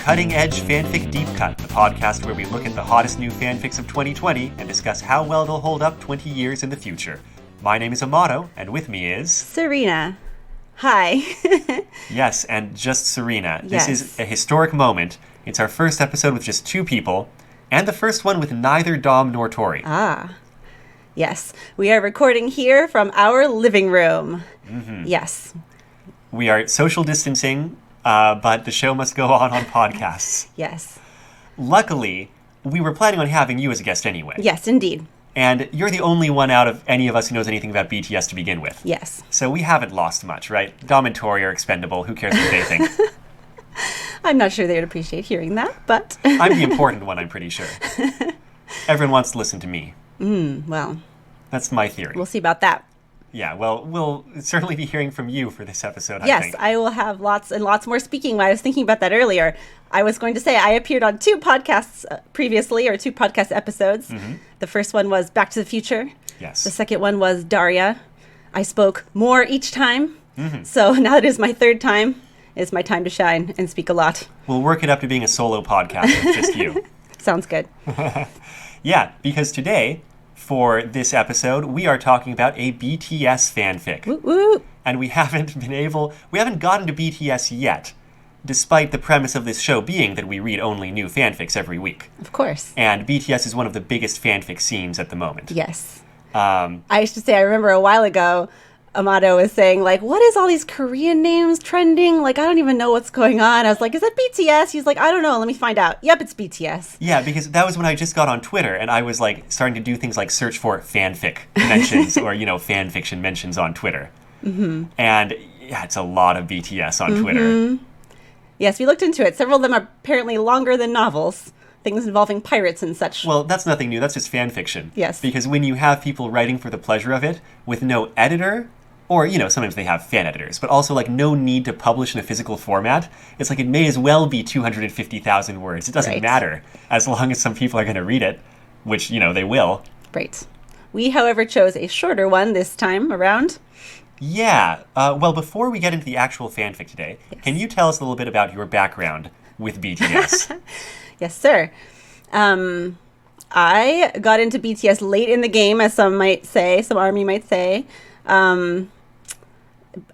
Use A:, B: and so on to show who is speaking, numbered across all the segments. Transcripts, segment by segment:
A: Cutting Edge Fanfic Deep-cut, the podcast where we look at the hottest new fanfics of 2020 and discuss how well they'll hold up 20 years in the future. My name is Amado, and with me is...
B: Serena. Hi.
A: Yes, and just Serena.
B: Yes.
A: This is a historic moment. It's our first episode with just two people, and the first one with neither Dom nor Tori.
B: Ah. Yes. We are recording here from our living room.
A: Mm-hmm.
B: Yes.
A: We are social distancing, but the show must go on podcasts.
B: Yes.
A: Luckily, we were planning on having you as a guest anyway.
B: Yes, indeed.
A: And you're the only one out of any of us who knows anything about BTS to begin with.
B: Yes.
A: So we haven't lost much, right? Dom and Tori are expendable. Who cares what they think?
B: I'm not sure they would appreciate hearing that, but...
A: I'm the important one, I'm pretty sure. Everyone wants to listen to me.
B: Well...
A: That's my theory.
B: We'll see about that.
A: Yeah, well, we'll certainly be hearing from you for this episode, I think.
B: Yes, I will have lots and lots more speaking. I was thinking about that earlier. I was going to say I appeared on two podcasts previously, or two podcast episodes. Mm-hmm. The first one was Back to the Future.
A: Yes.
B: The second one was Daria. I spoke more each time.
A: Mm-hmm.
B: So now that it is my third time, it's my time to shine and speak a lot.
A: We'll work it up to being a solo podcast with just you.
B: Sounds good.
A: Yeah, because today... For this episode, we are talking about a BTS fanfic.
B: Woo woo.
A: And we haven't gotten to BTS yet, despite the premise of this show being that we read only new fanfics every week.
B: Of course.
A: And BTS is one of the biggest fanfic scenes at the moment.
B: Yes.
A: I
B: used to say, I remember a while ago, Amado was saying, like, what is all these Korean names trending? Like, I don't even know what's going on. I was like, is that BTS? He's like, I don't know. Let me find out. Yep, it's BTS.
A: Yeah, because that was when I just got on Twitter, and I was, like, starting to do things like search for fanfic mentions or, fanfiction mentions on Twitter. Mm-hmm. And, yeah, it's a lot of BTS on Twitter.
B: Yes, we looked into it. Several of them are apparently longer than novels. Things involving pirates and such.
A: Well, that's nothing new. That's just fanfiction.
B: Yes.
A: Because when you have people writing for the pleasure of it with no editor... Or, sometimes they have fan editors, but also, like, no need to publish in a physical format. It's like it may as well be 250,000 words. It doesn't matter, as long as some people are going to read it, which, they will.
B: Right. We, however, chose a shorter one this time around.
A: Yeah. Well, before we get into the actual fanfic today, Can you tell us a little bit about your background with BTS?
B: Yes, sir. I got into BTS late in the game, as some might say, some ARMY might say.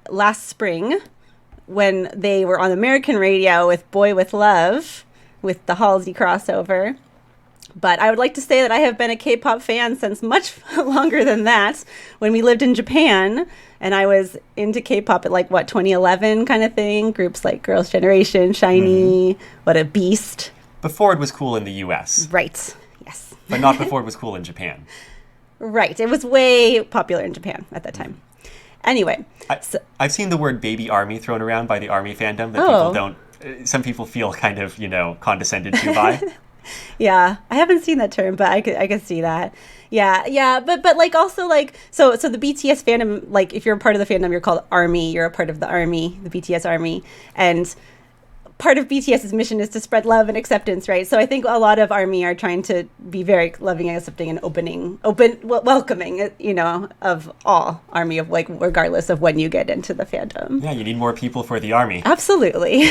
B: Last spring, when they were on American radio with Boy With Love, with the Halsey crossover. But I would like to say that I have been a K-pop fan since much longer than that, when we lived in Japan, and I was into K-pop at 2011 kind of thing, groups like Girls' Generation, SHINee, What a Beast.
A: Before it was cool in the US.
B: Right, yes.
A: But not before it was cool in Japan.
B: Right, it was way popular in Japan at that time. Anyway.
A: I've seen the word baby ARMY thrown around by the ARMY fandom that people don't... Some people feel kind of, condescended to by.
B: Yeah, I haven't seen that term, but I could see that. Yeah, but also so the BTS fandom, if you're a part of the fandom, you're called ARMY. You're a part of the ARMY, the BTS ARMY, and part of BTS's mission is to spread love and acceptance, right? So I think a lot of ARMY are trying to be very loving and accepting and welcoming, of all ARMY, of regardless of when you get into the fandom.
A: Yeah, you need more people for the ARMY.
B: Absolutely.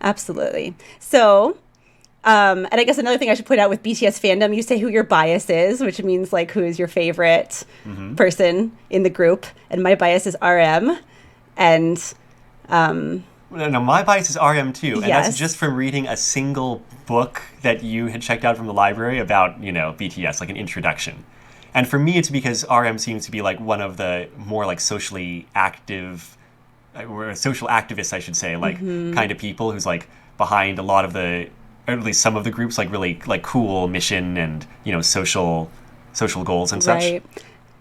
B: Absolutely. So, and I guess another thing I should point out with BTS fandom, you say who your bias is, which means who is your favorite person in the group. And my bias is RM. And,
A: No, my bias is RM too, and
B: yes.
A: That's just from reading a single book that you had checked out from the library about, BTS, like an introduction. And for me, it's because RM seems to be one of the more socially active, or social activists, I should say, kind of people who's behind a lot of the, or at least some of the groups, really cool mission and social goals and such.
B: Right.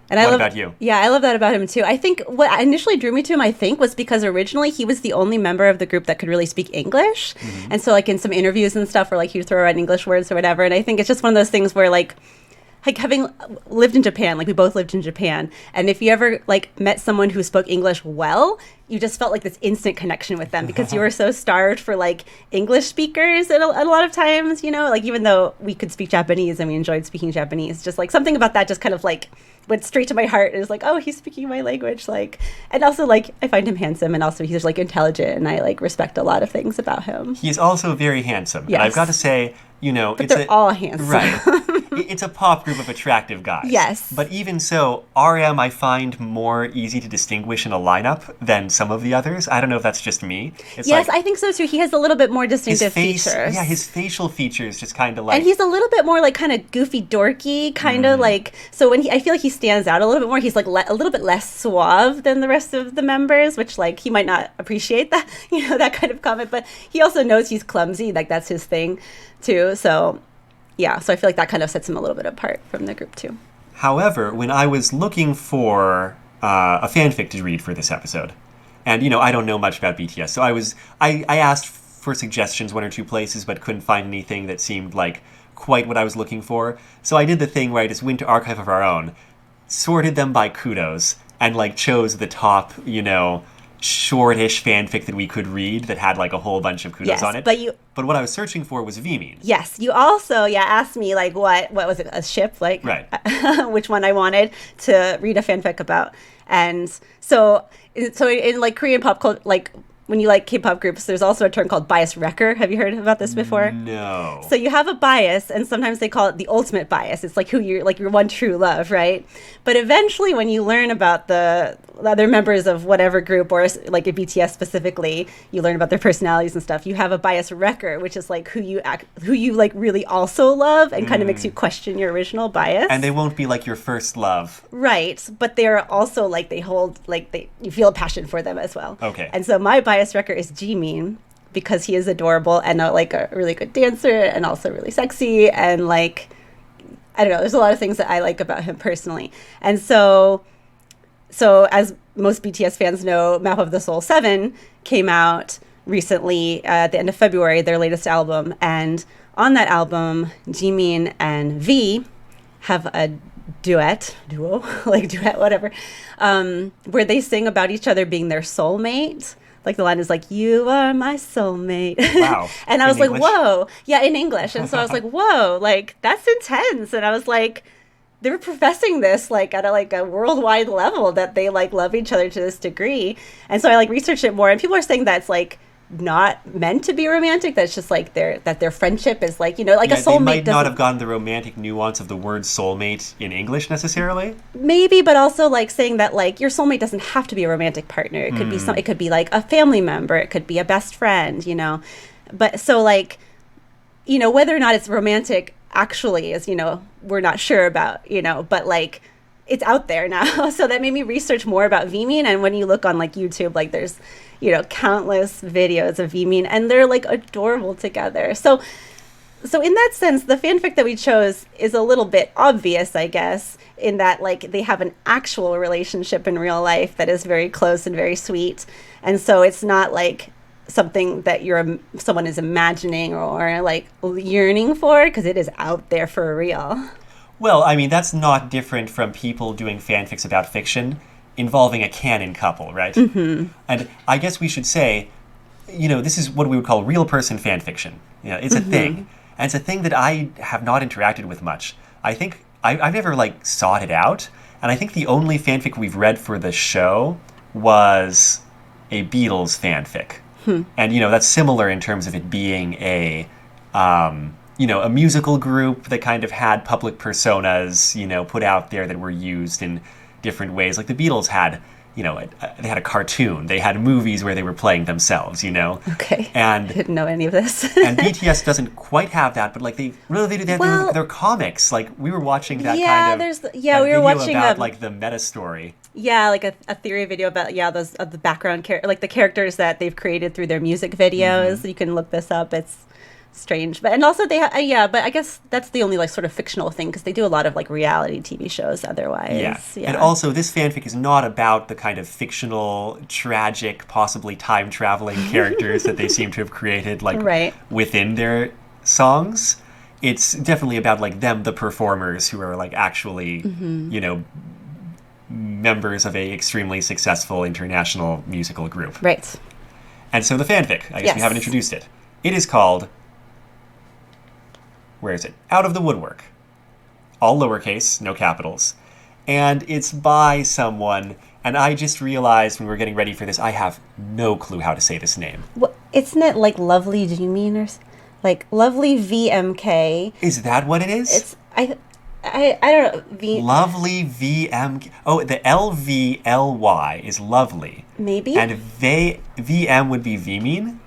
B: And
A: what about you?
B: Yeah, I love that about him too. I think what initially drew me to him, was because originally he was the only member of the group that could really speak English. Mm-hmm. And so in some interviews and stuff where he'd throw around English words or whatever. And I think it's just one of those things where having lived in Japan, we both lived in Japan. And if you ever met someone who spoke English well, you just felt like this instant connection with them because you were so starved for like English speakers at a lot of times, like even though we could speak Japanese and we enjoyed speaking Japanese, just like something about that just kind of like went straight to my heart. It was like, oh, he's speaking my language. Like, and also like I find him handsome, and also he's like intelligent, and I like respect a lot of things about him.
A: He is also very handsome.
B: Yes.
A: And I've got to say,
B: but they're all handsome.
A: Right. It's a pop group of attractive guys.
B: Yes.
A: But even so, RM I find more easy to distinguish in a lineup than some of the others. I don't know if that's just me. It's
B: yes,
A: like,
B: I think so too. He has a little bit more distinctive features.
A: Yeah, his facial features just kind of like...
B: And he's a little bit more like kind of goofy, dorky, kind of like... So when I feel like he stands out a little bit more. He's like a little bit less suave than the rest of the members, which like he might not appreciate that, that kind of comment. But he also knows he's clumsy. Like that's his thing too. So... yeah, so I feel like that kind of sets him a little bit apart from the group too.
A: However, when I was looking for a fanfic to read for this episode, and I don't know much about BTS, so I asked for suggestions one or two places, but couldn't find anything that seemed like quite what I was looking for. So I did the thing where I just went to Archive of Our Own, sorted them by kudos, and like chose the top, shortish fanfic that we could read that had like a whole bunch of kudos on it. But what I was searching for was Vmin.
B: Yes, you also asked me like what was it, a ship, like
A: right.
B: which one I wanted to read a fanfic about. And so in like Korean pop culture, like when you like K-pop groups, there's also a term called bias wrecker. Have you heard about this before?
A: No.
B: So you have a bias, and sometimes they call it the ultimate bias. It's like who you're, like your one true love, right? But eventually, when you learn about the other members of whatever group, or like a BTS specifically, you learn about their personalities and stuff. You have a bias wrecker, which is like who you like really also love, and kind of makes you question your original bias.
A: And they won't be like your first love,
B: right? But they're also like you feel a passion for them as well.
A: Okay.
B: And so my bias wrecker is Vmin, because he is adorable and like a really good dancer and also really sexy, and like I don't know, there's a lot of things that I like about him personally. And so as most BTS fans know, Map of the Soul 7 came out recently at the end of February, their latest album, and on that album Jimin and V have a duo, whatever, where they sing about each other being their soulmate. Like the line is like, "You are my soulmate."
A: Wow.
B: And I was like,
A: English?
B: whoa. Yeah, in English. And so I was like, whoa, like that's intense. And I was like, they were professing this like at a worldwide level, that they like love each other to this degree. And so I like researched it more, and people are saying that's like not meant to be romantic. That's just like their friendship is like, like a soulmate. They
A: might not have gotten the romantic nuance of the word soulmate in English necessarily.
B: Maybe, but also like saying that like your soulmate doesn't have to be a romantic partner. It could be it could be like a family member. It could be a best friend, But so like, whether or not it's romantic actually is, we're not sure about, but like it's out there now. So that made me research more about Vmin. And when you look on like YouTube, like there's, countless videos of Vmin, and they're like adorable together. So in that sense, the fanfic that we chose is a little bit obvious, I guess, in that like they have an actual relationship in real life that is very close and very sweet. And so it's not like something that someone is imagining or like yearning for, because it is out there for real.
A: Well, I mean, that's not different from people doing fanfics about fiction involving a canon couple, right? Mm-hmm. And I guess we should say, this is what we would call real person fanfiction. It's a thing. And it's a thing that I have not interacted with much. I think I've never like sought it out. And I think the only fanfic we've read for the show was a Beatles fanfic. And, that's similar in terms of it being a musical group that kind of had public personas, put out there that were used in different ways. Like the Beatles had, they had a cartoon. They had movies where they were playing themselves,
B: Okay.
A: And
B: I didn't know any of this.
A: And BTS doesn't quite have that, but like they do. They have their comics. Like we were watching that kind of
B: we were watching
A: about like the meta story.
B: Yeah, like a theory video about those of the background like the characters that they've created through their music videos. Mm-hmm. You can look this up. It's strange, but also they but I guess that's the only like sort of fictional thing, because they do a lot of like reality TV shows otherwise.
A: Yeah. And also this fanfic is not about the kind of fictional, tragic, possibly time traveling characters that they seem to have created like within their songs. It's definitely about like them, the performers, who are like actually members of a extremely successful international musical group.
B: Right.
A: And so the fanfic, I guess we haven't introduced it. It is called, where is it? Out of the Woodwork. All lowercase, no capitals. And it's by someone, and I just realized when we were getting ready for this, I have no clue how to say this name.
B: Well, isn't it like Lovely Vmin or like Lovely VMK?
A: Is that what it is?
B: It's I don't know.
A: Lovely VMK. Oh, the LVLY is lovely.
B: Maybe.
A: And VM would be Vmin?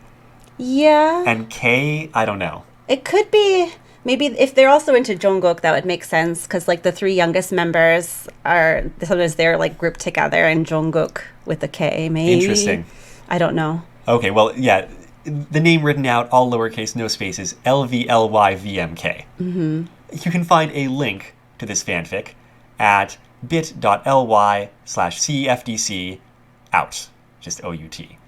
B: Yeah.
A: And K, I don't know.
B: It could be. Maybe if they're also into Jungkook, that would make sense, because like the three youngest members are sometimes they're like grouped together, and Jungkook with a K, maybe.
A: Interesting.
B: I don't know.
A: Okay, well, yeah, the name written out, all lowercase, no spaces, LVLYVMK. Mm-hmm. You can find a link to this fanfic at bit.ly/CFDC out, just O-U-T.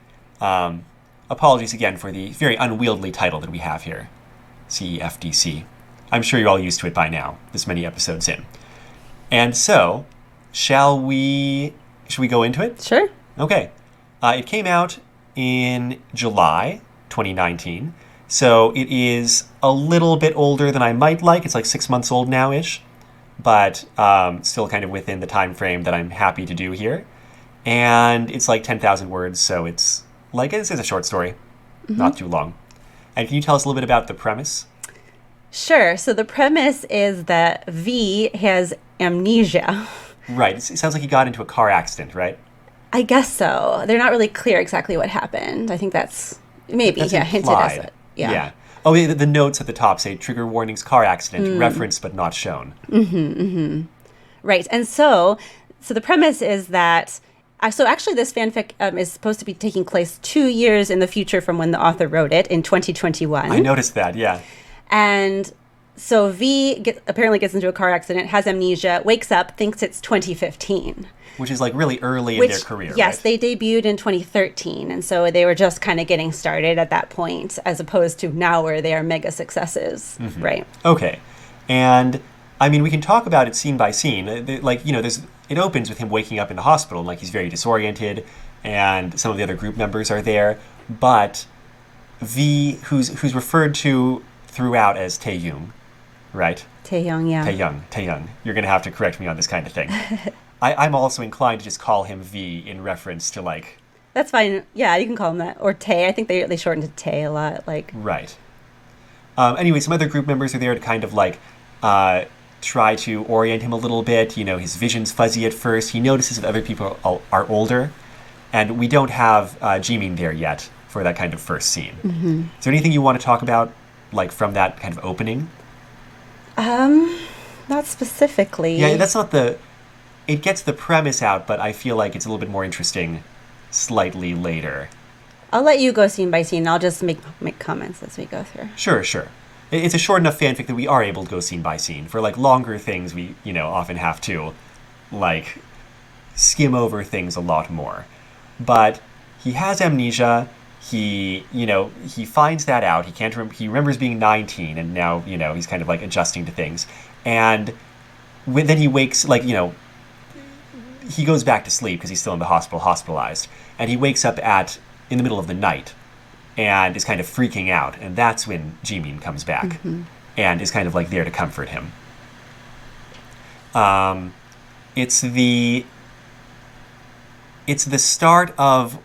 A: Apologies again for the very unwieldy title that we have here. CFDC. I'm sure you're all used to it by now, this many episodes in. And so, should we go into it?
B: Sure.
A: Okay. It came out in July 2019, so it is a little bit older than I might like. It's like 6 months old now-ish, but still kind of within the time frame that I'm happy to do here. And it's like 10,000 words, so it's like, this is a short story, not too long. And can you tell us a little bit about the premise?
B: Sure. So the premise is that V has amnesia.
A: Right. It sounds like he got into a car accident, right?
B: I guess so. They're not really clear exactly what happened. I think that's maybe hinted as it. Yeah.
A: Oh, the notes at the top say trigger warnings, car accident, referenced but not shown.
B: Right. And so the premise is that so actually this fanfic is supposed to be taking place 2 years in the future from when the author wrote it, in 2021.
A: I noticed that, yeah.
B: And so V apparently gets into a car accident, has amnesia, wakes up, thinks it's 2015.
A: Which is like really early in their career,
B: yes,
A: right?
B: They debuted in 2013, and so they were just kind of getting started at that point, as opposed to now where they are mega successes, right?
A: Okay. And, I mean, we can talk about it scene by scene. Like, it opens with him waking up in the hospital, and like he's very disoriented, and some of the other group members are there, but V, who's referred to throughout as Taehyung, right?
B: Taehyung, yeah.
A: Taehyung. You're going to have to correct me on this kind of thing. I'm also inclined to just call him V in reference to like...
B: That's fine. Yeah, you can call him that. Or Tae. I think they shorten to Tae a lot. Like.
A: Right. Anyway, some other group members are there to kind of like try to orient him a little bit. His vision's fuzzy at first. He notices that other people are older. And we don't have Jimin there yet for that kind of first scene. Mm-hmm. Is there anything you want to talk about, like, from that kind of opening?
B: Not specifically.
A: Yeah, that's not the... It gets the premise out, but I feel like it's a little bit more interesting slightly later.
B: I'll let you go scene by scene. I'll just make comments as we go through.
A: Sure. It's a short enough fanfic that we are able to go scene by scene. For, like, longer things, we, often have to, like, skim over things a lot more. But he has amnesia. He finds that out. He can't remember. He remembers being 19, and now, he's kind of, like, adjusting to things. And then he wakes, like, he goes back to sleep because he's still in the hospital, hospitalized. And he wakes up in the middle of the night and is kind of freaking out. And that's when Jimin comes back and is kind of like there to comfort him. It's the start of,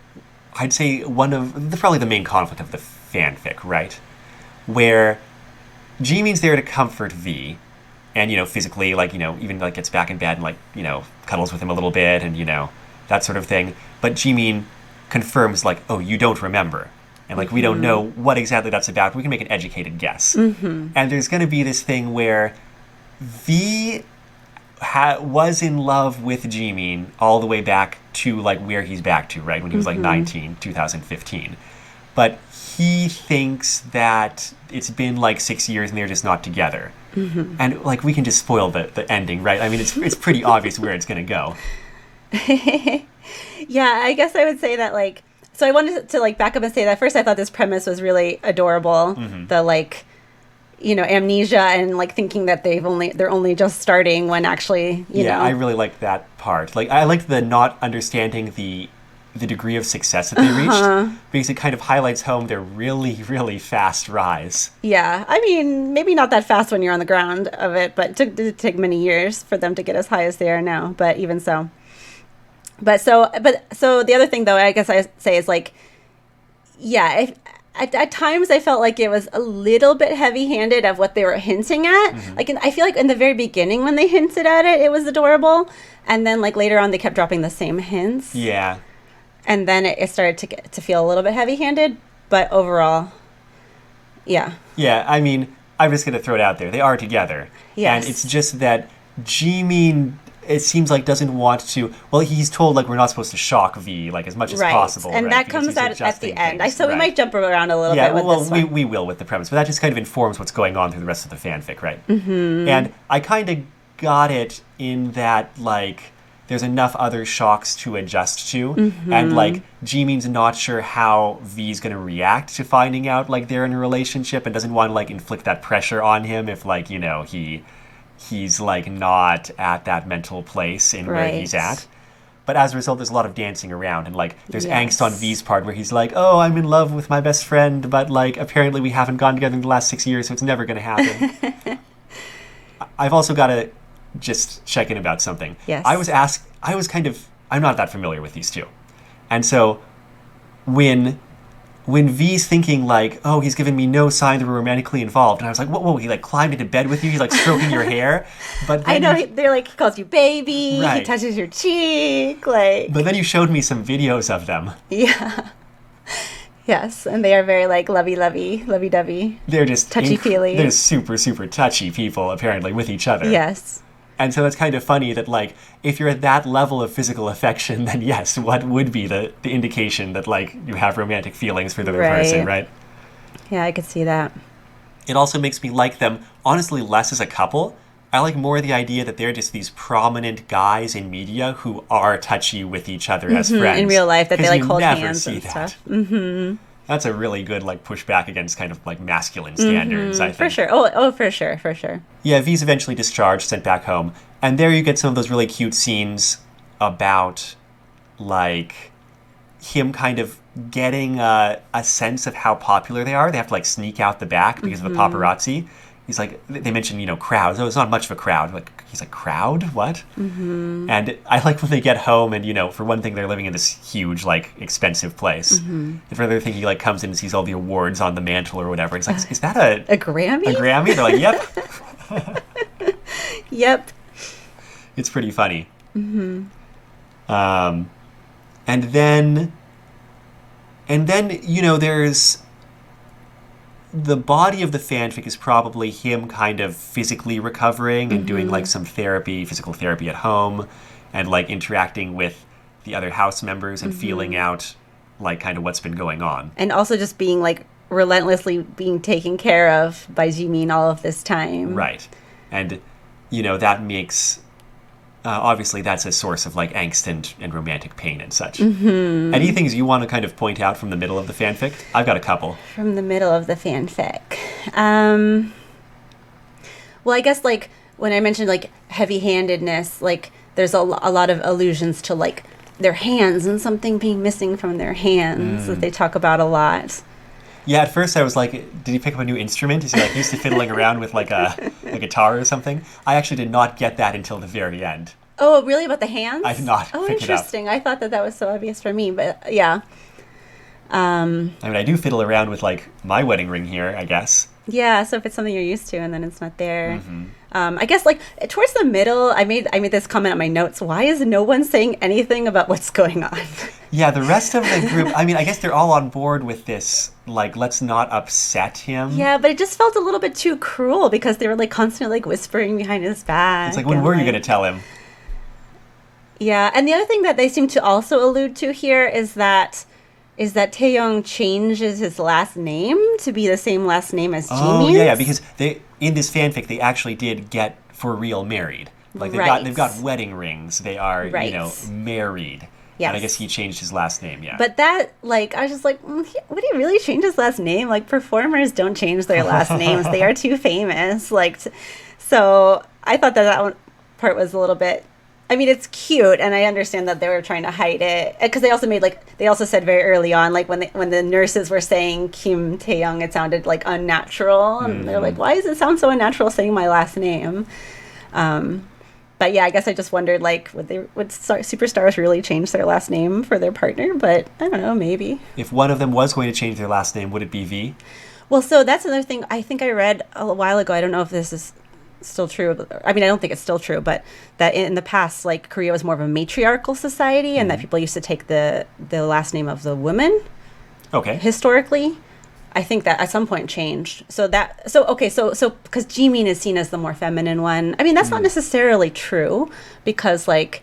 A: I'd say, probably the main conflict of the fanfic, right? Where Jimin's there to comfort V. And, physically, like, even, like, gets back in bed and, like, cuddles with him a little bit and, that sort of thing. But Jimin confirms, like, oh, you don't remember. And, like, we don't know what exactly that's about. We can make an educated guess. Mm-hmm. And there's going to be this thing where V was in love with Jimin all the way back to, like, where he's back to, right? When he was, like, 19, 2015. But he thinks that it's been, like, 6 years and they're just not together. Mm-hmm. And, like, we can just spoil the ending, right? I mean, it's pretty obvious where it's going to go.
B: Yeah, I guess I would say that, like... So I wanted to, like, back up and say that first I thought this premise was really adorable. Mm-hmm. The, like... amnesia and like thinking that they're only just starting when actually, you know.
A: I really liked that part. Like, I liked the not understanding the degree of success that they reached, because it kind of highlights home their really, really fast rise.
B: Yeah, I mean, maybe not that fast when you're on the ground of it, but it took many years for them to get as high as they are now. But even so, so the other thing though, I guess I say is like, yeah, at times I felt like it was a little bit heavy-handed of what they were hinting at. Like, I feel like in the very beginning when they hinted at it, it was adorable, and then like later on they kept dropping the same hints.
A: Yeah.
B: And then it started to feel a little bit heavy-handed, but overall, yeah.
A: Yeah, I mean, I'm just going to throw it out there. They are together.
B: Yes.
A: And it's just that Jimin, it seems like, doesn't want to... Well, he's told, like, we're not supposed to shock V, like, as much as possible.
B: And
A: right?
B: that
A: Because
B: comes out at the end.
A: things.
B: So we might jump around a little bit with this one.
A: We will with the premise. But that just kind of informs what's going on through the rest of the fanfic, right? And I kind of got it in that, like... There's enough other shocks to adjust to, and like Jimin's not sure how V's gonna react to finding out like they're in a relationship, and doesn't want to like inflict that pressure on him if like he's like not at that mental place in where he's at. But as a result, there's a lot of dancing around, and like there's angst on V's part where he's like, "Oh, I'm in love with my best friend, but like apparently we haven't gone together in the last 6 years, so it's never gonna happen." I've also got to just check in about something.
B: Yes.
A: I'm not that familiar with these two. And so when V's thinking like, oh, he's given me no sign that we're romantically involved, and I was like, whoa, he like climbed into bed with you, he's like stroking your hair. But then
B: I know, they're like, he calls you baby, he touches your cheek, like.
A: But then you showed me some videos of them.
B: Yeah. Yes, and they are very like lovey-dovey.
A: They're just
B: touchy-feely.
A: They're super, super touchy people, apparently, with each other.
B: Yes.
A: And so it's kind of funny that, like, if you're at that level of physical affection, then yes, what would be the indication that, like, you have romantic feelings for the other person, right?
B: Yeah, I could see that.
A: It also makes me like them, honestly, less as a couple. I like more the idea that they're just these prominent guys in media who are touchy with each other as friends.
B: In real life, that they, like, hold hands
A: see
B: and
A: that.
B: stuff. Mm-hmm.
A: That's a really good, like, pushback against kind of, like, masculine standards, I think.
B: For sure. Oh, for sure.
A: Yeah, V's eventually discharged, sent back home. And there you get some of those really cute scenes about, like, him kind of getting a sense of how popular they are. They have to, like, sneak out the back because of the paparazzi. He's like, they mentioned, crowds. Oh, it's not much of a crowd. Like, he's like, crowd? What? And I like when they get home and, for one thing, they're living in this huge, like, expensive place. And for another thing, he, like, comes in and sees all the awards on the mantle or whatever. He's like, is that
B: a Grammy?
A: A Grammy? They're like, yep.
B: Yep.
A: It's pretty funny. And then, there's... The body of the fanfic is probably him kind of physically recovering and doing, like, some physical therapy at home, and, like, interacting with the other house members and feeling out, like, kind of what's been going on.
B: And also just being, like, relentlessly being taken care of by Jimin all of this time.
A: Right. And, that makes... obviously, that's a source of, like, angst and romantic pain and such. Any things you want to kind of point out from the middle of the fanfic? I've got a couple.
B: From the middle of the fanfic. Well, I guess, like, when I mentioned, like, heavy-handedness, like, there's a lot of allusions to, like, their hands and something being missing from their hands that they talk about a lot.
A: Yeah, at first I was like, did he pick up a new instrument? Is he like used to fiddling around with like a guitar or something? I actually did not get that until the very end.
B: Oh, really? About the hands?
A: I did not pick it up.
B: Oh, interesting. I thought that was so obvious for me, but yeah.
A: I mean, I do fiddle around with like my wedding ring here, I guess.
B: Yeah, so if it's something you're used to and then it's not there. I guess like towards the middle, I made this comment on my notes. Why is no one saying anything about what's going on?
A: Yeah, the rest of the group, I mean, I guess they're all on board with this, like, let's not upset him.
B: Yeah, but it just felt a little bit too cruel because they were like constantly like whispering behind his back.
A: It's like, when were you going to tell him?
B: Yeah, and the other thing that they seem to also allude to here is that Taehyung changes his last name to be the same last name as Jimin's.
A: Oh, yeah, because in this fanfic, they actually did get for real married. Like, they've got wedding rings. They are, married.
B: Yes.
A: And I guess he changed his last name, yeah.
B: But that, like, I was just like, would he really change his last name? Like, performers don't change their last names. They are too famous. Like, so I thought that one part was a little bit, I mean, it's cute, and I understand that they were trying to hide it. Because they also made, like, they also said very early on, like, when the nurses were saying Kim Taehyung, it sounded, like, unnatural. And they're like, why does it sound so unnatural saying my last name? But yeah, I guess I just wondered, like, would superstars really change their last name for their partner? But I don't know, maybe.
A: If one of them was going to change their last name, would it be V?
B: Well, so that's another thing I think I read a while ago. I don't know if this is still true. I mean, I don't think it's still true, but that in the past, like, Korea was more of a matriarchal society, and that people used to take the last name of the woman.
A: Okay.
B: Historically. I think that at some point changed. So because Jimin is seen as the more feminine one. I mean, that's not necessarily true, because like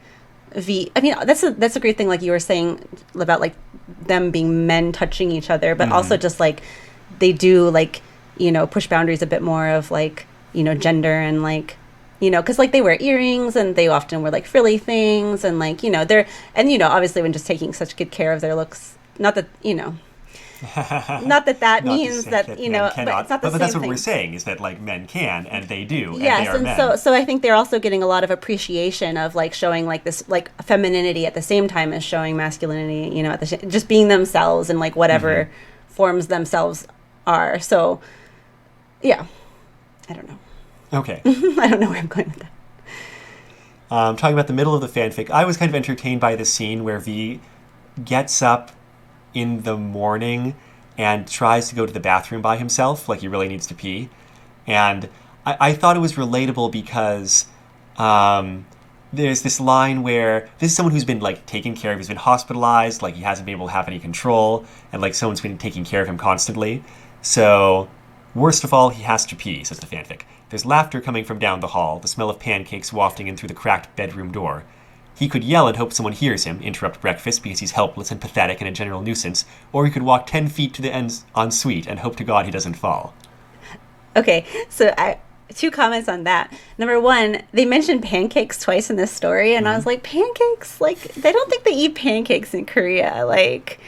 B: I mean, that's a great thing, like you were saying about like them being men touching each other, but also just like they do, like, you know, push boundaries a bit more of, like, you know, gender, and like, you know, because like they wear earrings, and they often wear like frilly things, and like, you know, obviously when just taking such good care of their looks, not that, you know, not that means that, you know,
A: cannot,
B: but it's not the
A: but
B: same
A: that's what
B: thing.
A: we're saying, is that like men can, and they do,
B: Yes,
A: and they are men.
B: so I think they're also getting a lot of appreciation of like showing like this like femininity at the same time as showing masculinity, you know, at the just being themselves and like whatever forms themselves are. So yeah, I don't know.
A: Okay.
B: I don't know where I'm going with that.
A: Talking about the middle of the fanfic, I was kind of entertained by the scene where V gets up in the morning and tries to go to the bathroom by himself, like he really needs to pee. And I thought it was relatable because there's this line where this is someone who's been like taken care of, he's been hospitalized, like he hasn't been able to have any control, and like someone's been taking care of him constantly. So worst of all, he has to pee, says the fanfic. There's laughter coming from down the hall, the smell of pancakes wafting in through the cracked bedroom door. He could yell and hope someone hears him, interrupt breakfast because he's helpless and pathetic and a general nuisance, or he could walk 10 feet to the ensuite and hope to God he doesn't fall.
B: Okay, so two comments on that. Number one, they mentioned pancakes twice in this story, and I was like, pancakes? Like, they don't think they eat pancakes in Korea. Like,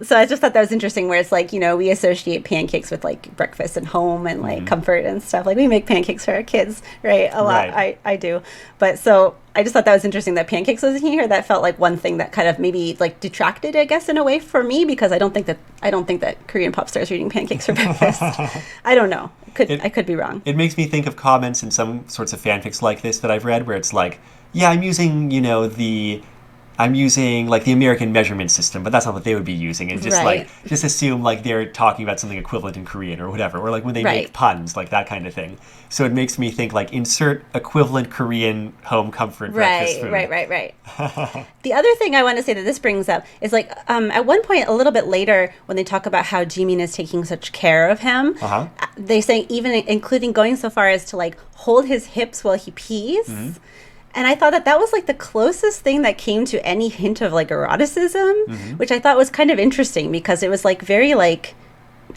B: so I just thought that was interesting, where it's like, you know, we associate pancakes with like breakfast and home and like comfort and stuff. Like we make pancakes for our kids, right? A lot. Right. I do. But so I just thought that was interesting that pancakes was in here. That felt like one thing that kind of maybe like detracted, I guess, in a way for me, because I don't think that Korean pop stars are eating pancakes for breakfast. I don't know. I could be wrong.
A: It makes me think of comments in some sorts of fanfics like this that I've read, where it's like, yeah, I'm using like the American measurement system, but that's not what they would be using. And just like, just assume like they're talking about something equivalent in Korean or whatever, or like when they make puns, like that kind of thing. So it makes me think like insert equivalent Korean home comfort breakfast food.
B: Right. The other thing I want to say that this brings up is like at one point a little bit later when they talk about how Jimin is taking such care of him, they say even including going so far as to like hold his hips while he pees. And I thought that was like the closest thing that came to any hint of like eroticism, which I thought was kind of interesting because it was like very like,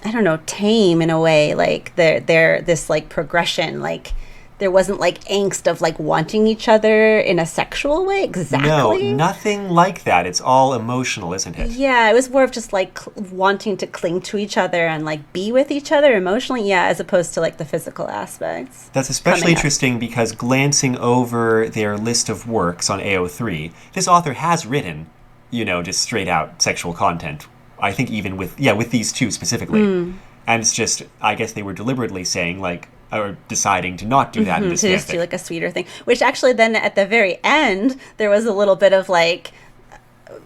B: I don't know, tame in a way. Like they're this like progression, like there wasn't like angst of like wanting each other in a sexual way. Exactly.
A: No, nothing like that. It's all emotional, isn't it?
B: Yeah, it was more of just like wanting to cling to each other and like be with each other emotionally, as opposed to like the physical aspects.
A: That's especially interesting because glancing over their list of works on AO3, this author has written, you know, just straight out sexual content. I think even with these two specifically. And it's just, I guess they were deliberately saying like, or deciding to not do that in this
B: to just do like a sweeter thing, which actually then at the very end there was a little bit of like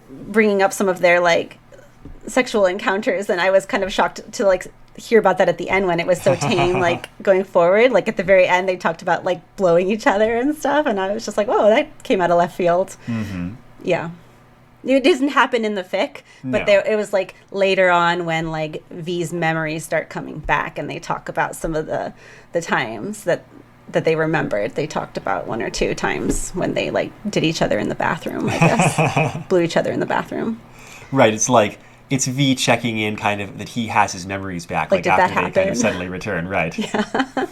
B: bringing up some of their like sexual encounters, and I was kind of shocked to like hear about that at the end when it was so tame. Like going forward, like at the very end they talked about like blowing each other and stuff, and I was just like, oh, that came out of left field. Yeah. It doesn't happen in the fic, but it was like later on when like V's memories start coming back, and they talk about some of the times that they remembered. They talked about one or two times when they like did each other in the bathroom, I guess. Blew each other in the bathroom. Right.
A: It's like it's V checking in, kind of that he has his memories back, like
B: did
A: after
B: that
A: they
B: happen?
A: kind of suddenly return. Right.
B: Yeah.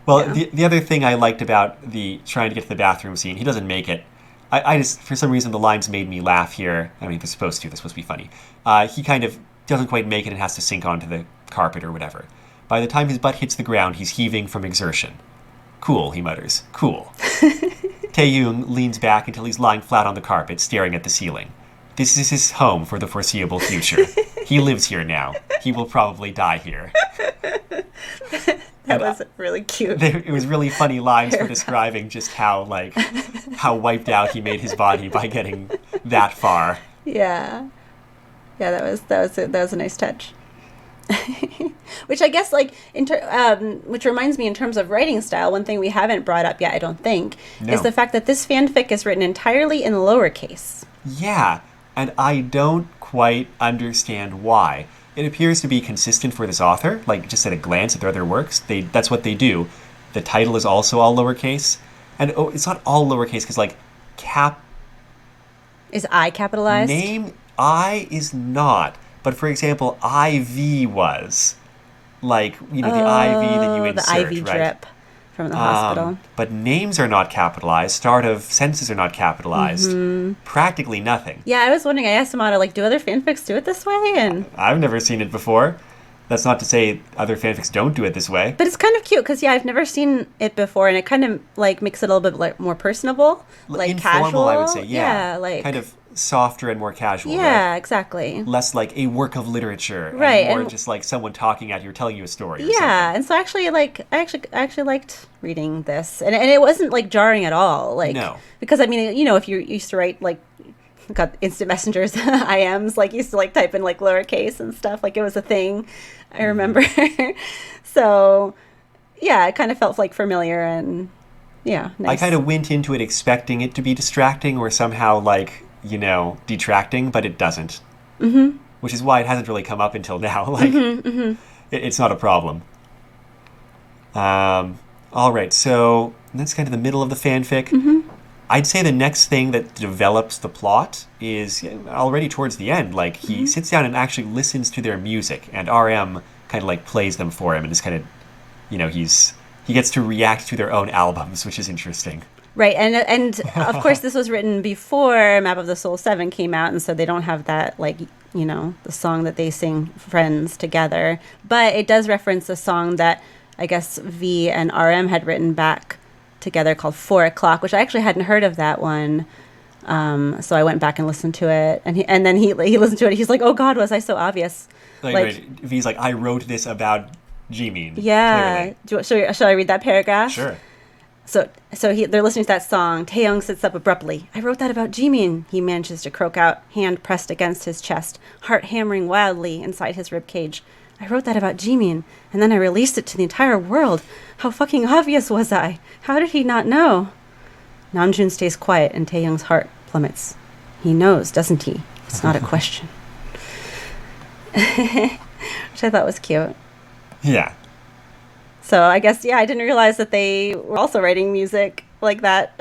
A: Well, the other thing I liked about the trying to get to the bathroom scene, he doesn't make it. I just, for some reason, the lines made me laugh here. I mean, they're supposed to. They're supposed to be funny. He kind of doesn't quite make it and has to sink onto the carpet or whatever. By the time his butt hits the ground, he's heaving from exertion. Cool, he mutters. Cool. Taehyung leans back until he's lying flat on the carpet, staring at the ceiling. This is his home for the foreseeable future. He lives here now. He will probably die here.
B: That was really cute.
A: It was really funny lines for describing just how wiped out he made his body by getting that far.
B: Yeah. Yeah, that was a nice touch. Which I guess, like, which reminds me in terms of writing style, one thing we haven't brought up yet, I don't think, is the fact that this fanfic is written entirely in lowercase.
A: Yeah, and I don't quite understand why. It appears to be consistent for this author, like, just at a glance at their other works. That's what they do. The title is also all lowercase. And, it's not all lowercase, because, like,
B: Is I capitalized?
A: Name I is not. But, for example, IV was. Like, the IV that you insert,
B: the IV
A: right?
B: drip from the hospital.
A: But names are not capitalized. Start of sentences are not capitalized. Practically nothing.
B: Yeah, I was wondering, I asked Amado, like, do other fanfics do it this way? And
A: I've never seen it before. That's not to say other fanfics don't do it this way.
B: But it's kind of cute, because, I've never seen it before, and it kind of, like, makes it a little bit, like, more personable. Like,
A: informal,
B: casual.
A: I would say, yeah.
B: like...
A: Kind of softer and more casual,
B: Yeah,
A: right?
B: exactly.
A: Less like a work of literature.
B: Right.
A: And more just like someone talking at you or telling you a story or
B: Yeah,
A: something.
B: and so actually, like, I actually liked reading this. And it wasn't, like, jarring at all. Like,
A: No.
B: Because, I mean, if you used to write, like, got instant messengers, IMs, like, used to, like, type in, like, lowercase and stuff. Like, it was a thing, I remember. So, yeah, it kind of felt, like, familiar and, yeah, nice.
A: I kind of went into it expecting it to be distracting or somehow, like, detracting, but it doesn't. Mm-hmm. Which is why it hasn't really come up until now. Like, it's not a problem. All right, so that's kind of the middle of the fanfic.
B: Mm-hmm.
A: I'd say the next thing that develops the plot is already towards the end. Like, he sits down and actually listens to their music, and RM kind of, like, plays them for him, and is kind of, he gets to react to their own albums, which is interesting.
B: Right, and of course this was written before Map of the Soul 7 came out, and so they don't have that, like, the song that they sing Friends together. But it does reference a song that I guess V and RM had written back together called 4 O'Clock, which I actually hadn't heard of that one. So I went back and listened to it, and then he listened to it. He's like, "Oh God, was I so obvious?"
A: Like V's like, "I wrote this about Vmin."
B: Yeah. Shall I read that paragraph?
A: Sure.
B: So they're listening to that song. Taehyung sits up abruptly. "I wrote that about Jimin," he manages to croak out, hand pressed against his chest, heart hammering wildly inside his rib cage. "I wrote that about Jimin, and then I released it to the entire world. How fucking obvious was I? How did he not know?" Namjoon stays quiet, and Taehyung's heart plummets. He knows, doesn't he? It's not a question. Which I thought was cute.
A: Yeah.
B: So I guess, I didn't realize that they were also writing music like that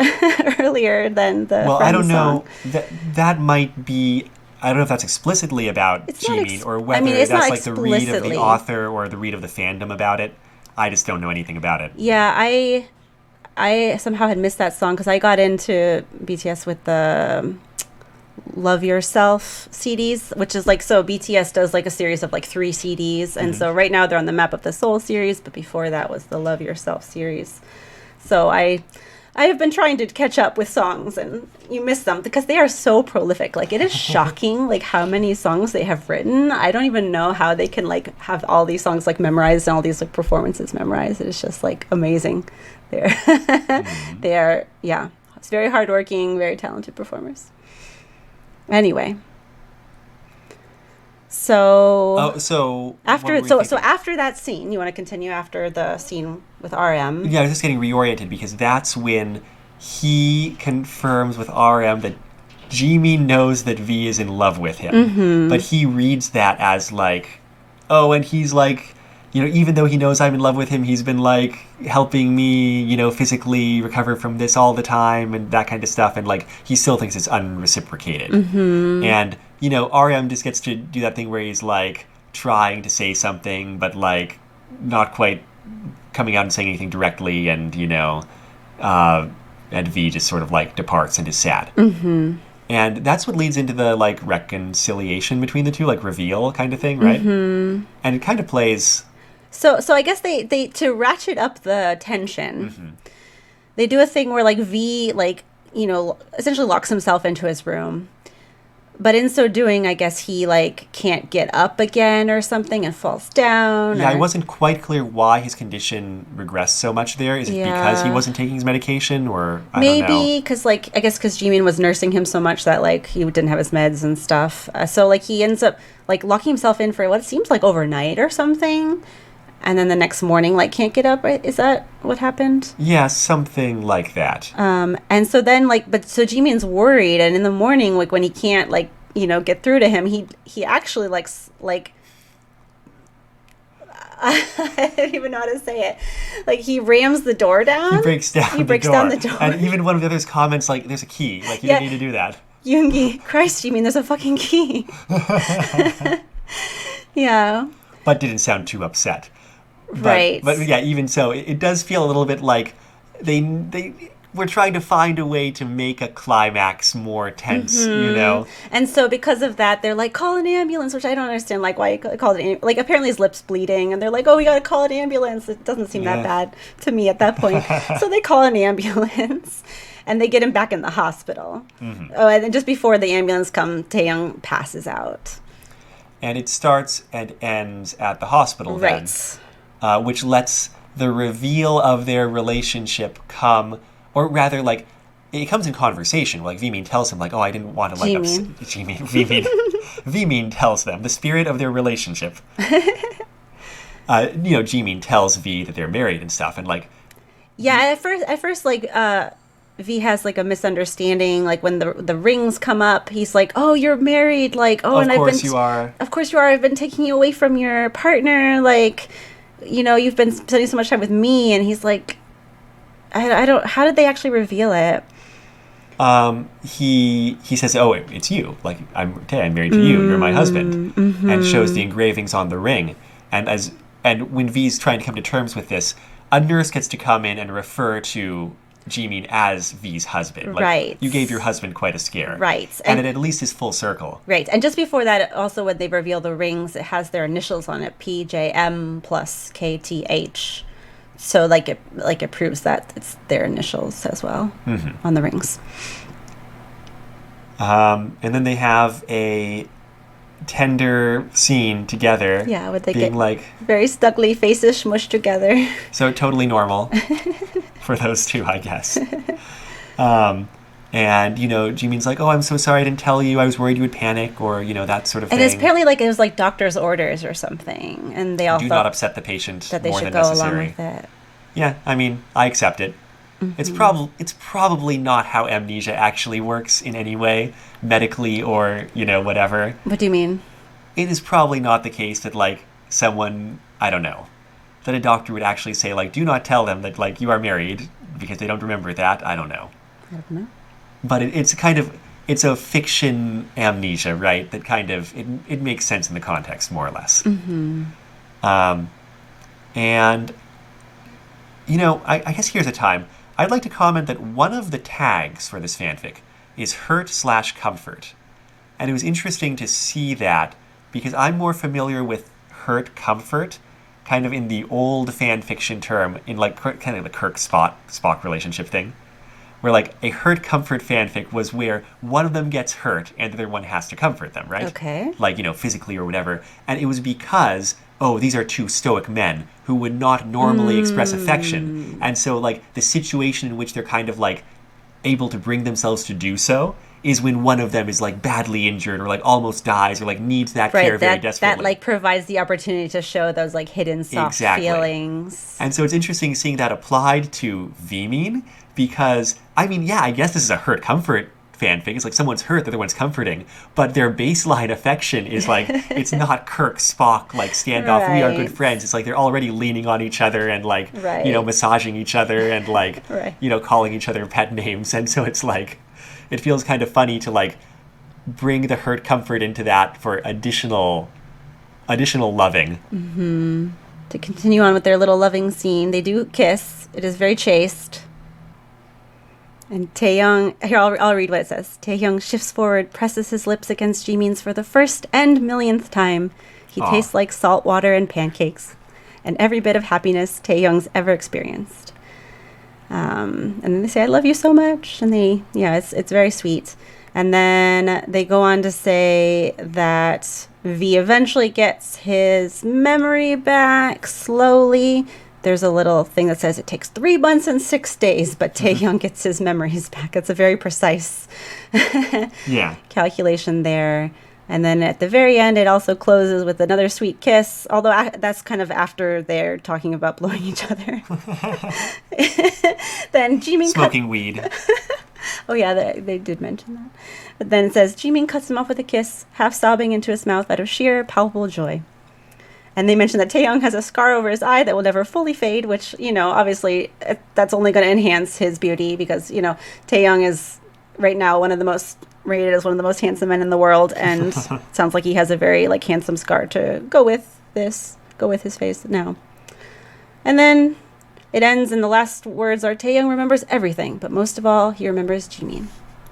B: earlier than the
A: Well,
B: Friends
A: I don't know.
B: song.
A: That might be... I don't know if that's explicitly about Jimin or whether
B: it's
A: that's
B: not
A: like the read of the
B: explicitly.
A: author or the read of the fandom about it. I just don't know anything about it.
B: Yeah, I somehow had missed that song because I got into BTS with the Love Yourself CDs, which is like, so BTS does like a series of like 3 CDs. And so right now they're on the Map of the Soul series, but before that was the Love Yourself series. So I have been trying to catch up with songs, and you miss them because they are so prolific. Like, it is shocking, like, how many songs they have written. I don't even know how they can, like, have all these songs, like, memorized and all these, like, performances memorized. It is just, like, amazing. They are, it's very hardworking, very talented performers. Anyway. So after that scene, you want to continue after the scene with RM?
A: Yeah, I was just getting reoriented because that's when he confirms with RM that Jimin knows that V is in love with him. But he reads that as like, oh, and he's like, even though he knows I'm in love with him, he's been like helping me, physically recover from this all the time and that kind of stuff. And like, he still thinks it's unreciprocated. And, RM just gets to do that thing where he's like trying to say something, but like not quite coming out and saying anything directly. And, V just sort of like departs and is sad. Mm-hmm. And that's what leads into the like reconciliation between the two, like reveal kind of thing, right? Mm-hmm. And it kind of plays.
B: So I guess they to ratchet up the tension, they do a thing where like V like, you know, essentially locks himself into his room. But in so doing, I guess he like can't get up again or something and falls down.
A: Yeah, I wasn't quite clear why his condition regressed so much there. Is it because he wasn't taking his medication, or I don't know?
B: Maybe because like I guess because Jimin was nursing him so much that like he didn't have his meds and stuff. So like he ends up like locking himself in for what seems like overnight or something, and then the next morning like can't get up. Right? Is that what happened?
A: Yeah, something like that.
B: And so then like so Jimin's worried, and in the morning like when he can't like, you know, get through to him, he actually like I don't even know how to say it. Like he rams the door down.
A: He breaks down the door. And even one of the others comments like, "There's a key. Like you don't need to do that."
B: Yoongi, Christ, Jimin, there's a fucking key. Yeah.
A: But didn't sound too upset.
B: Right.
A: But yeah, even so, it does feel a little bit like we're trying to find a way to make a climax more tense, you know?
B: And so because of that, they're like, call an ambulance, which I don't understand, like, why you call it, like, apparently his lip's bleeding, and they're like, oh, we gotta call an ambulance. It doesn't seem that bad to me at that point. So they call an ambulance, and they get him back in the hospital. Oh, and then just before the ambulance comes, Taehyung passes out.
A: And it starts and ends at the hospital then.
B: Right.
A: Which lets the reveal of their relationship come... Or rather, like, it comes in conversation. Like, Vmin tells him, like, oh, I didn't want to, like, upset... Vmin. Vmin tells them the spirit of their relationship. You know, Jimin tells V that they're married and stuff, and, like...
B: Yeah, at first, like, V has, like, a misunderstanding. Like, when the rings come up, he's like, oh, you're married. Like, oh, and I've been... Of course you are. Of course you are. I've been taking you away from your partner. Like, you know, you've been spending so much time with me. And he's like... I don't. How did they actually reveal it?
A: He says, "Oh, it's you. Like I'm married to you. You're my husband," and shows the engravings on the ring. And when V's trying to come to terms with this, a nurse gets to come in and refer to Jimin as V's husband. Like,
B: right.
A: You gave your husband quite a scare.
B: Right.
A: And it at least is full circle.
B: Right. And just before that, also when they reveal the rings, it has their initials on it: PJM plus KTH. So, like it proves that it's their initials as well on the rings.
A: And then they have a tender scene together.
B: Yeah, where they
A: being
B: get
A: like
B: very snuggly faces smushed together.
A: So totally normal for those two, I guess. And, you know, Jimin's like, oh, I'm so sorry I didn't tell you. I was worried you would panic, or, you know, that sort of thing.
B: And it's apparently like it was like doctor's orders or something. And they all
A: do not upset the patient
B: that they
A: more
B: should
A: than
B: go
A: necessary.
B: along with it.
A: Yeah, I mean, I accept it. It's probably not how amnesia actually works in any way, medically or, you know, whatever.
B: What do you mean?
A: It is probably not the case that, like, someone, I don't know, that a doctor would actually say, like, do not tell them that, like, you are married because they don't remember that. I don't know.
B: I don't know.
A: But it's a fiction amnesia, right? That kind of, it makes sense in the context, more or less. And, you know, I guess here's a time. I'd like to comment that one of the tags for this fanfic is hurt/comfort. And it was interesting to see that because I'm more familiar with hurt/comfort kind of in the old fanfiction term, in like kind of the Kirk-Spock relationship thing. Where, like, a hurt-comfort fanfic was where one of them gets hurt and the other one has to comfort them, right?
B: Okay.
A: Like, you know, physically or whatever. And it was because, oh, these are two stoic men who would not normally express affection. And so, like, the situation in which they're kind of, like, able to bring themselves to do so is when one of them is, like, badly injured or, like, almost dies or, like, needs that care very desperately.
B: That, like, provides the opportunity to show those, like, hidden soft feelings.
A: And so it's interesting seeing that applied to Vmin because, I mean, yeah, I guess this is a hurt-comfort fanfic. It's like someone's hurt, the other one's comforting. But their baseline affection is, like, it's not Kirk, Spock, like, standoff, we are good friends. It's like they're already leaning on each other and, like, you know, massaging each other and, like, you know, calling each other pet names. And so it's, like, it feels kind of funny to, like, bring the hurt-comfort into that for additional loving.
B: To continue on with their little loving scene, they do kiss. It is very chaste. And Taehyung, here I'll read what it says. Taehyung shifts forward, presses his lips against Jimin's for the first and millionth time. He tastes like salt water and pancakes, and every bit of happiness Taehyung's ever experienced. And then they say, "I love you so much," and it's very sweet. And then they go on to say that V eventually gets his memory back slowly. There's a little thing that says it takes 3 months and 6 days, but Taehyung gets his memories back. It's a very precise calculation there. And then at the very end, it also closes with another sweet kiss, although that's kind of after they're talking about blowing each other. Then Jimin
A: smoking weed.
B: Oh yeah, they did mention that. But then it says, Jimin cuts him off with a kiss, half sobbing into his mouth out of sheer, palpable joy. And they mentioned that Taehyung has a scar over his eye that will never fully fade, which, obviously that's only going to enhance his beauty because, Taehyung is right now rated as one of the most handsome men in the world, and sounds like he has a very handsome scar to go with his face now. And then it ends, and the last words are, Taehyung remembers everything, but most of all, he remembers Jimin,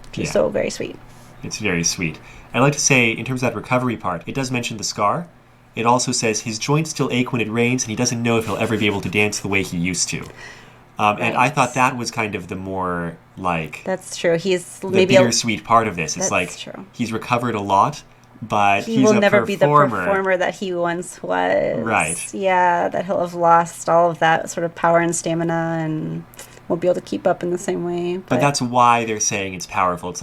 B: which is so very sweet.
A: It's very sweet. I'd like to say, in terms of that recovery part, it does mention the scar. It also says his joints still ache when it rains, and he doesn't know if he'll ever be able to dance the way he used to. Right. And I thought that was kind of the more,
B: That's true. He's
A: the
B: maybe
A: bittersweet part of this. It's
B: true.
A: He's recovered a lot, but
B: he will never be the performer that he once was.
A: Right.
B: Yeah, that he'll have lost all of that sort of power and stamina and won't be able to keep up in the same way.
A: But that's why they're saying it's powerful. It's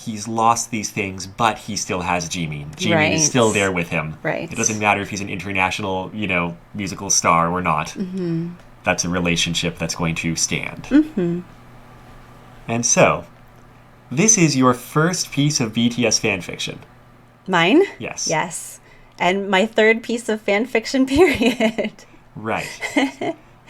A: he's lost these things, but he still has Jimin. Jimin is still there with him.
B: Right.
A: It doesn't matter if he's an international, musical star or not.
B: Mm-hmm.
A: That's a relationship that's going to stand.
B: Mm-hmm.
A: And so, this is your first piece of BTS fanfiction.
B: Mine?
A: Yes.
B: Yes. And my third piece of fanfiction, period.
A: Right.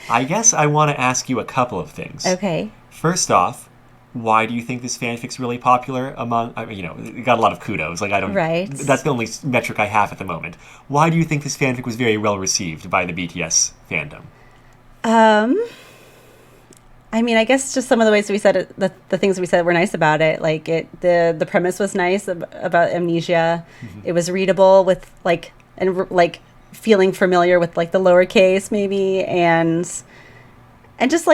A: I guess I want to ask you a couple of things.
B: Okay.
A: First off, why do you think this fanfic's really popular among, it got a lot of kudos.
B: Right.
A: That's the only metric I have at the moment. Why do you think this fanfic was very well received by the BTS fandom?
B: I guess just some of the ways we said it, the things we said were nice about it. The premise was nice about amnesia. Mm-hmm. It was readable with feeling familiar with the lowercase maybe, and just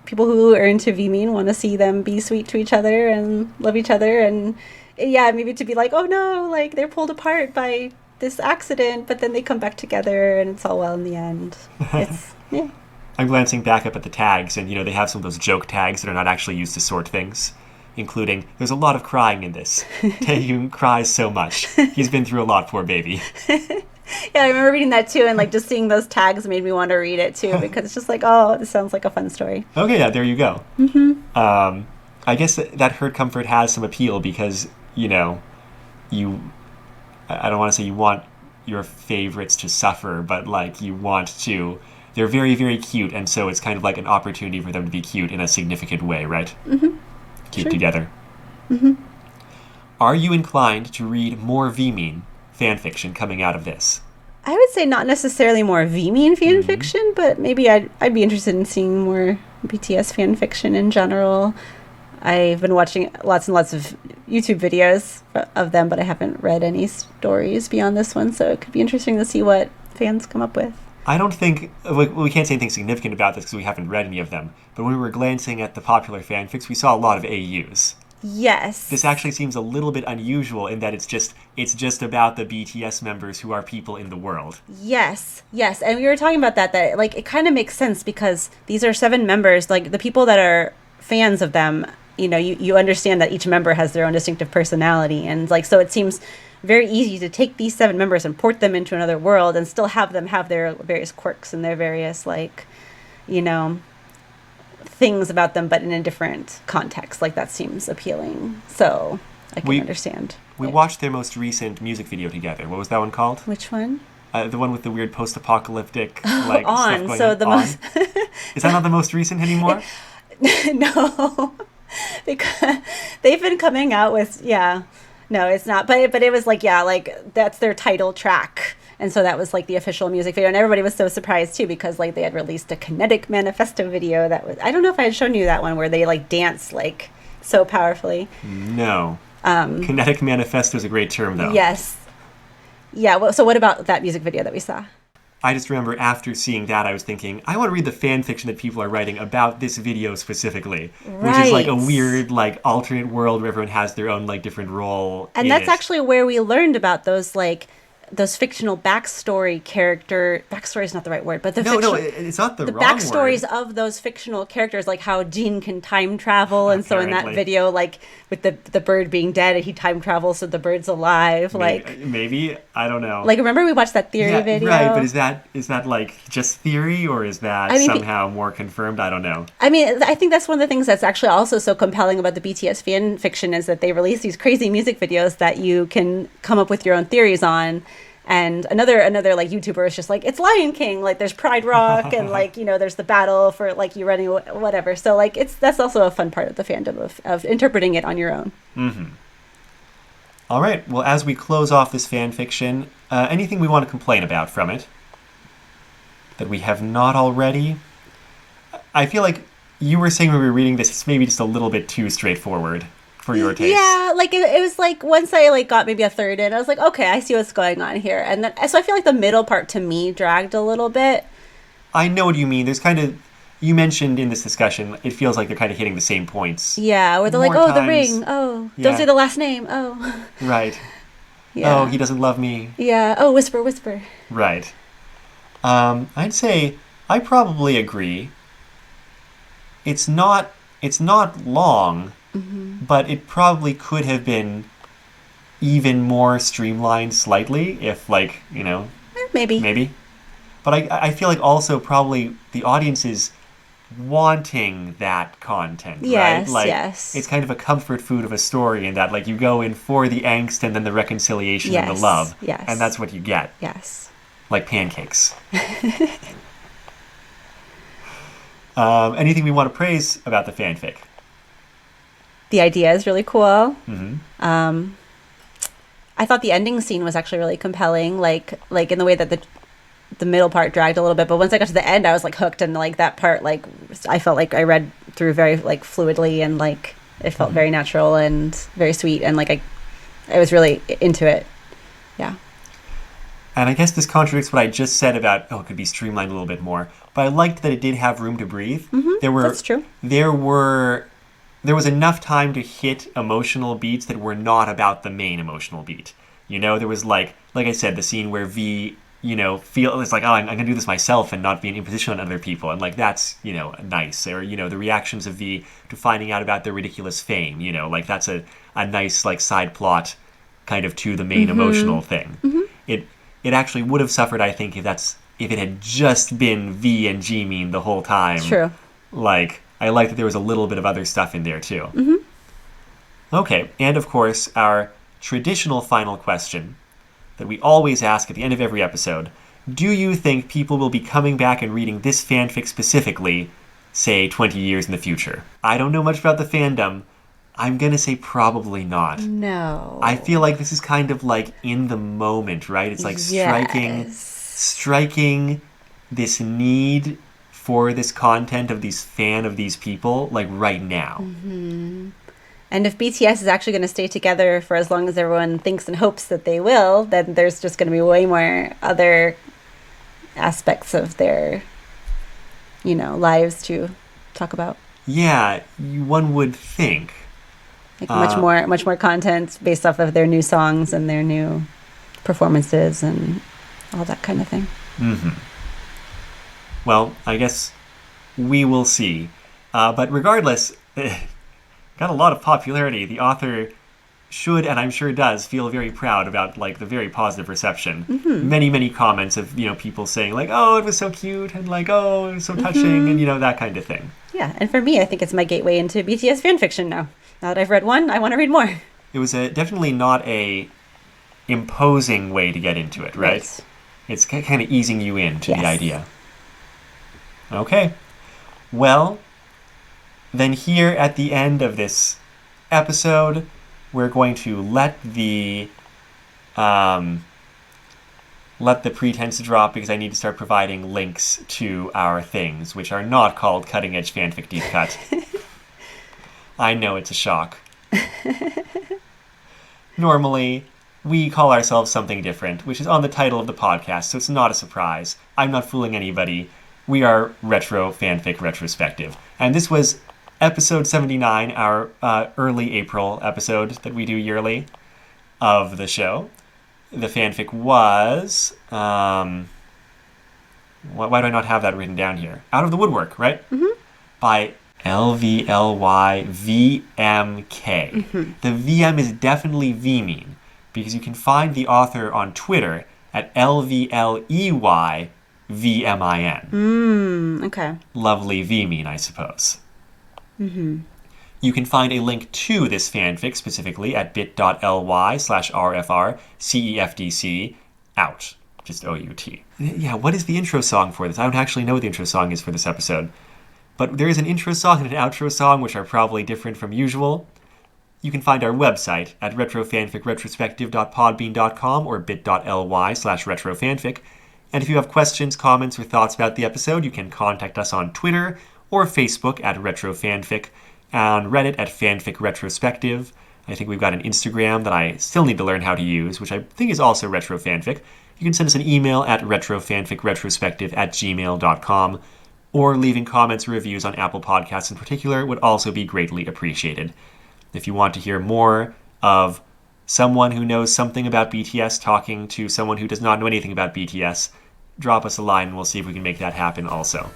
B: people who are into Vmin want to see them be sweet to each other and love each other, and maybe to be oh no, they're pulled apart by this accident, but then they come back together and it's all well in the end. It's
A: I'm glancing back up at the tags, and they have some of those joke tags that are not actually used to sort things, including, there's a lot of crying in this. Taehyung cries so much. He's been through a lot, poor baby.
B: Yeah, I remember reading that too, and just seeing those tags made me want to read it too, because it's just oh, this sounds like a fun story.
A: Okay, yeah, there you go.
B: Mm-hmm.
A: I guess that Hurt Comfort has some appeal because, I don't want to say you want your favorites to suffer, but you want to, they're very, very cute, and so it's kind of an opportunity for them to be cute in a significant way, right?
B: Mm-hmm.
A: Keep together.
B: Mm-hmm.
A: Are you inclined to read more Vmin fanfiction coming out of this?
B: I would say not necessarily more Vmin fan fiction, but maybe I'd be interested in seeing more BTS fan fiction in general. I've been watching lots and lots of YouTube videos of them, but I haven't read any stories beyond this one, so it could be interesting to see what fans come up with.
A: I don't think, we can't say anything significant about this because we haven't read any of them, but when we were glancing at the popular fanfics, we saw a lot of AUs.
B: Yes.
A: This actually seems a little bit unusual in that it's just about the BTS members who are people in the world.
B: Yes. And we were talking about that it kind of makes sense because these are 7 members, the people that are fans of them, you understand that each member has their own distinctive personality, and so it seems very easy to take these 7 members and port them into another world and still have them have their various quirks and their various things about them, but in a different context. That seems appealing, so I can understand.
A: We watched their most recent music video together. What was that one called?
B: Which one?
A: The one with the weird post-apocalyptic stuff
B: On.
A: going
B: So
A: on.
B: the most.
A: Is that not the most recent anymore?
B: No, because they've been coming out with No, it's not. But it was that's their title track. And so that was like the official music video, and everybody was so surprised too because like they had released a Kinetic Manifesto video that was, I don't know if I had shown you that one where they like dance like so powerfully.
A: No. Kinetic Manifesto is a great term, though.
B: Yes. Yeah, well, so what about that music video that we saw?
A: I just remember after seeing that, I was thinking, I want to read the fan fiction that people are writing about this video specifically, which is like a weird, like, alternate world where everyone has their own, like, different role.
B: And that's actually where we learned about those, like, those fictional backstory backstory is not the right word, but
A: it's not the wrong
B: backstories
A: word.
B: Of those fictional characters, like how Jean can time travel, and so in that video, like with the bird being dead, he time travels so the bird's alive.
A: Maybe I don't know.
B: Like, remember we watched that theory video,
A: right? But is that like just theory, or is that somehow more confirmed? I don't know.
B: I mean, I think that's one of the things that's actually also so compelling about the BTS fan fiction is that they release these crazy music videos that you can come up with your own theories on. And another like YouTuber is just like, it's Lion King, like there's Pride Rock and like, you know, there's the battle for like you running whatever. So like that's also a fun part of the fandom of interpreting it on your own.
A: Mm-hmm. All right. Well, as we close off this fan fiction, anything we want to complain about from it that we have not already? I feel like you were saying when we were reading this, it's maybe just a little bit too straightforward. For your taste.
B: Yeah, like it was like once I like got maybe a third in, I was like, okay, I see what's going on here. And then so I feel like the middle part to me dragged a little bit.
A: I know what you mean. There's kind of, you mentioned in this discussion, it feels like they're kind of hitting the same points.
B: Yeah, where they're like, oh, the ring. Oh, don't say the last name. Oh.
A: Right.
B: Yeah.
A: Oh, he doesn't love me.
B: Yeah. Oh, whisper, whisper.
A: Right. I'd say I probably agree. It's not long. Mm-hmm. But it probably could have been even more streamlined slightly if, like, you know... Maybe. But I feel like also probably the audience is wanting that content, right? Like, yes. It's kind of a comfort food of a story in that, like, you go in for the angst and then the reconciliation and the love.
B: Yes.
A: And that's what you get.
B: Yes.
A: Like pancakes. Anything we want to praise about the fanfic?
B: The idea is really cool.
A: Mm-hmm.
B: I thought the ending scene was actually really compelling, like in the way that the middle part dragged a little bit, but once I got to the end, I was like hooked, and like that part, like I felt like I read through very like fluidly, and like it felt very natural and very sweet, and like I was really into it. Yeah.
A: And I guess this contradicts what I just said about it could be streamlined a little bit more, but I liked that it did have room to breathe.
B: Mm-hmm. That's true.
A: There was enough time to hit emotional beats that were not about the main emotional beat. You know, there was like I said, the scene where V, you know, it's like, oh, I'm going to do this myself and not be an imposition on other people. And like, that's, you know, nice. Or, you know, the reactions of V to finding out about their ridiculous fame, you know, like that's a nice like side plot kind of to the main emotional thing. Mm-hmm. It actually would have suffered, I think, if it had just been V and Jimin the whole time.
B: True.
A: Like, I like that there was a little bit of other stuff in there, too.
B: Mm-hmm.
A: Okay, and of course, our traditional final question that we always ask at the end of every episode. Do you think people will be coming back and reading this fanfic specifically, say, 20 years in the future? I don't know much about the fandom. I'm going to say probably not.
B: No.
A: I feel like this is kind of like in the moment, right? It's like striking this need for this content of these people, like right now.
B: Mm-hmm. And if BTS is actually going to stay together for as long as everyone thinks and hopes that they will, then there's just going to be way more other aspects of their, you know, lives to talk about.
A: Yeah, one would think.
B: Like much more content based off of their new songs and their new performances and all that kind of thing.
A: Mm-hmm. Well, I guess we will see. But regardless, got a lot of popularity. The author should, and I'm sure does, feel very proud about like the very positive reception. Mm-hmm. Many comments of, you know, people saying like, oh, it was so cute, and like, oh, it was so touching, and you know, that kind of thing.
B: Yeah, and for me, I think it's my gateway into BTS fanfiction now. Now that I've read one, I want to read more.
A: It was definitely not a imposing way to get into it, right? It's kind of easing you into the idea. Okay. Well, then here at the end of this episode, we're going to let the let the pretense drop because I need to start providing links to our things, which are not called Cutting Edge Fanfic Deep-cut. I know it's a shock. Normally, we call ourselves something different, which is on the title of the podcast, so it's not a surprise. I'm not fooling anybody. We are Retro Fanfic Retrospective. And this was episode 79, our early April episode that we do yearly of the show. The fanfic was... why do I not have that written down here? Out of the Woodwork, right? Mm-hmm. By LVLYVMK. Mm-hmm. The VM is definitely Vmin, because you can find the author on Twitter at LVLEYVMIN.
B: Okay.
A: Lovely Vmin, I suppose.
B: Mm-hmm.
A: You can find a link to this fanfic specifically at bit.ly/RFRCEFDC out. Just O-U-T. Yeah, what is the intro song for this? I don't actually know what the intro song is for this episode. But there is an intro song and an outro song, which are probably different from usual. You can find our website at retrofanficretrospective.podbean.com or bit.ly/retrofanfic. And if you have questions, comments, or thoughts about the episode, you can contact us on Twitter or Facebook at retrofanfic, and Reddit at fanfic retrospective. I think we've got an Instagram that I still need to learn how to use, which I think is also retrofanfic. You can send us an email at retrofanficretrospective@gmail.com, or leaving comments or reviews on Apple Podcasts in particular would also be greatly appreciated. If you want to hear more of someone who knows something about BTS talking to someone who does not know anything about BTS, drop us a line and we'll see if we can make that happen also.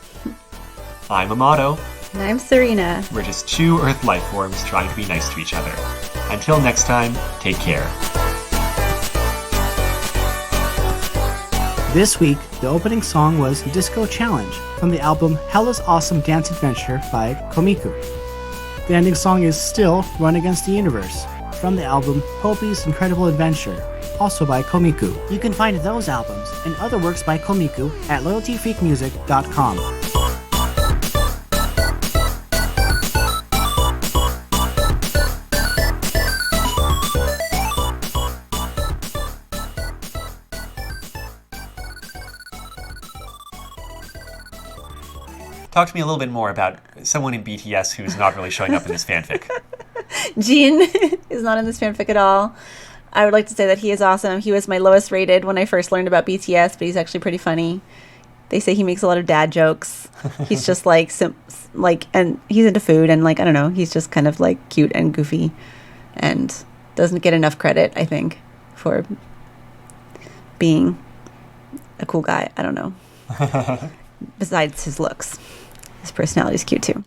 A: I'm Amado.
B: And I'm Serena.
A: We're just two Earth life forms trying to be nice to each other. Until next time, take care.
C: This week, the opening song was Disco Challenge from the album Hella's Awesome Dance Adventure by Komiku. The ending song is Still Run Against the Universe from the album Poppy's Incredible Adventure, also by Komiku. You can find those albums and other works by Komiku at loyaltyfreakmusic.com.
A: Talk to me a little bit more about someone in BTS who's not really showing up in this fanfic.
B: Jin is not in this fanfic at all. I would like to say that he is awesome. He was my lowest rated when I first learned about BTS, but he's actually pretty funny. They say he makes a lot of dad jokes. He's just and he's into food and I don't know, he's just kind of cute and goofy and doesn't get enough credit, I think, for being a cool guy. I don't know. Besides his looks. His personality is cute too.